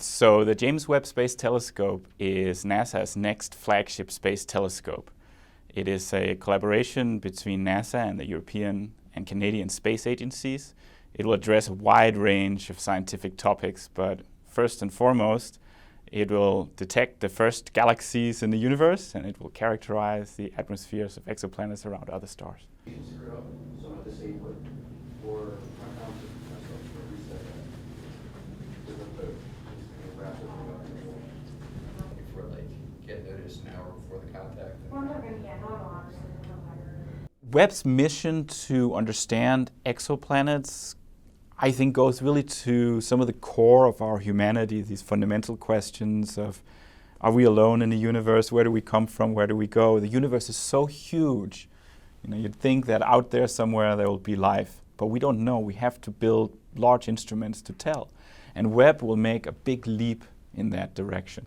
So the James Webb Space Telescope is NASA's next flagship space telescope. It is a collaboration between NASA and the European and Canadian space agencies. It will address a wide range of scientific topics, but first and foremost, it will detect the first galaxies in the universe, and it will characterize the atmospheres of exoplanets around other stars. Webb's mission to understand exoplanets, I think, goes really to some of the core of our humanity, these fundamental questions of, are we alone in the universe? Where do we come from? Where do we go? The universe is so huge. You'd think that out there somewhere there will be life, but we don't know. We have to build large instruments to tell. And Webb will make a big leap in that direction.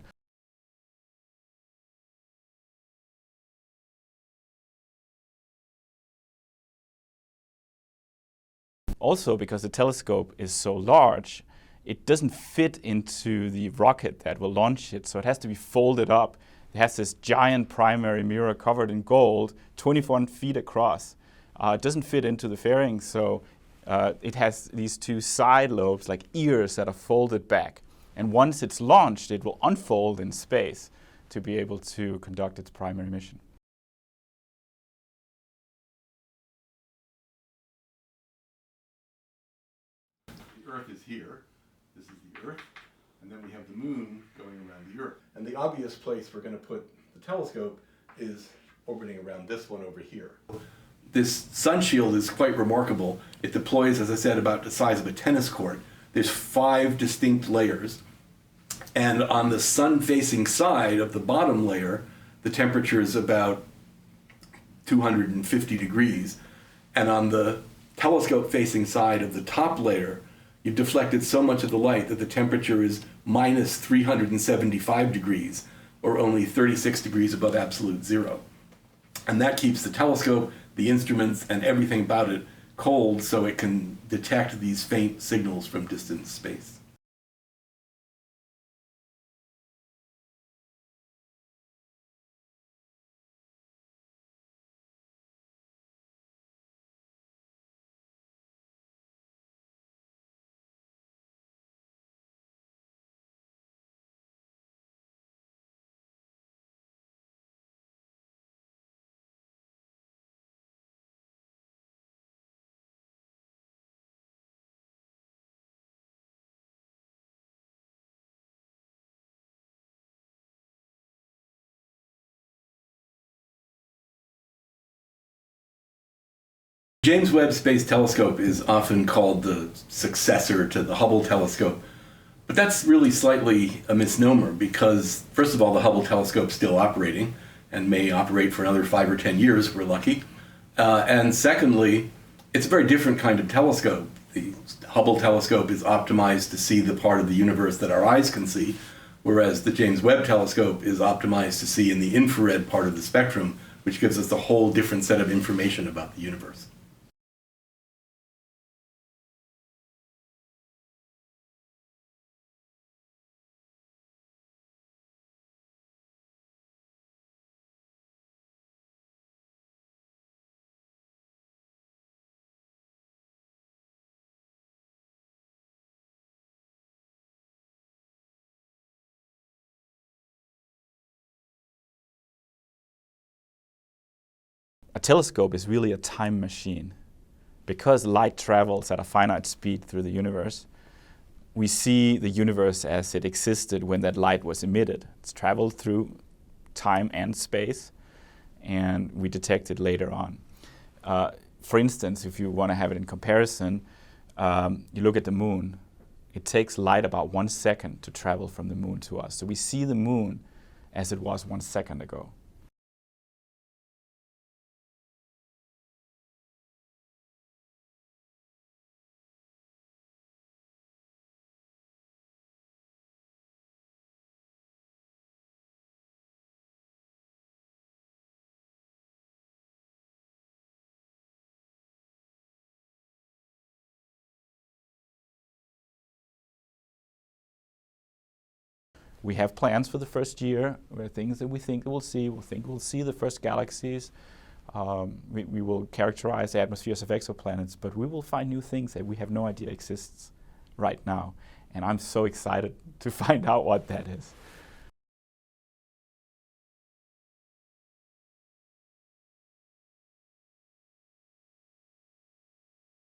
Also, because the telescope is so large, it doesn't fit into the rocket that will launch it, so it has to be folded up. It has this giant primary mirror covered in gold, 21 feet across. It doesn't fit into the fairing, so it has these two side lobes, like ears, that are folded back. And once it's launched, it will unfold in space to be able to conduct its primary mission. The Earth is here. This is the Earth. And then we have the moon going around the Earth. And the obvious place we're going to put the telescope is orbiting around this one over here. This Sunshield is quite remarkable. It deploys, as I said, about the size of a tennis court. There's 5 distinct layers. And on the sun-facing side of the bottom layer, the temperature is about 250 degrees. And on the telescope-facing side of the top layer, you've deflected so much of the light that the temperature is minus 375 degrees, or only 36 degrees above absolute zero. And that keeps the telescope, the instruments, and everything about it cold so it can detect these faint signals from distant space. James Webb Space Telescope is often called the successor to the Hubble telescope, but that's really slightly a misnomer because, first of all, the Hubble telescope is still operating and may operate for another 5 or 10 years if we're lucky. And secondly, it's a very different kind of telescope. The Hubble telescope is optimized to see the part of the universe that our eyes can see, whereas the James Webb telescope is optimized to see in the infrared part of the spectrum, which gives us a whole different set of information about the universe. A telescope is really a time machine. Because light travels at a finite speed through the universe, we see the universe as it existed when that light was emitted. It's traveled through time and space, and we detect it later on. For instance, if you want to have it in comparison, you look at the moon. It takes light about 1 second to travel from the moon to us. So we see the moon as it was 1 second ago. We have plans for the first year, where things that we think we'll see. We think we'll see the first galaxies. We will characterize the atmospheres of exoplanets, but we will find new things that we have no idea exists right now. And I'm so excited to find out what that is.